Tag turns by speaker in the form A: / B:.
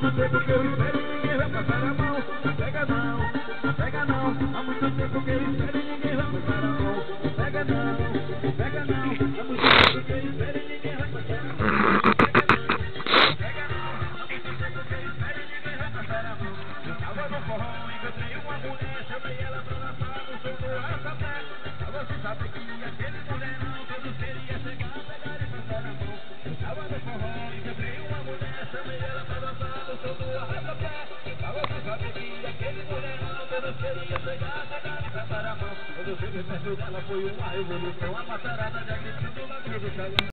A: muito tempo que eu espero e ninguém vai passar a mão. Pega não, pega não. Há muito tempo que eu espero e ninguém vai passar a mão. Pega não, pega não. Há muito tempo que eu espero e ninguém vai passar a mão. Pega não, há muito tempo que eu espero e ninguém vai passar a mão. Eu tava no forró, encontrei uma mulher, chamei ela pra dançar no som do arrastapé. Pra você saber que aquele mulherão todos queria chegar, pegar e passar a mão. Eu tava no forró, encontrei uma mulher, chamei ela pra dançar no som do arrastapé. Pra você saber que aquele mulherão todos queria chegar, pegar e passar a mão. Quando eu cheguei perto dela foi uma revolução, a matarada já gritando na vida do salão.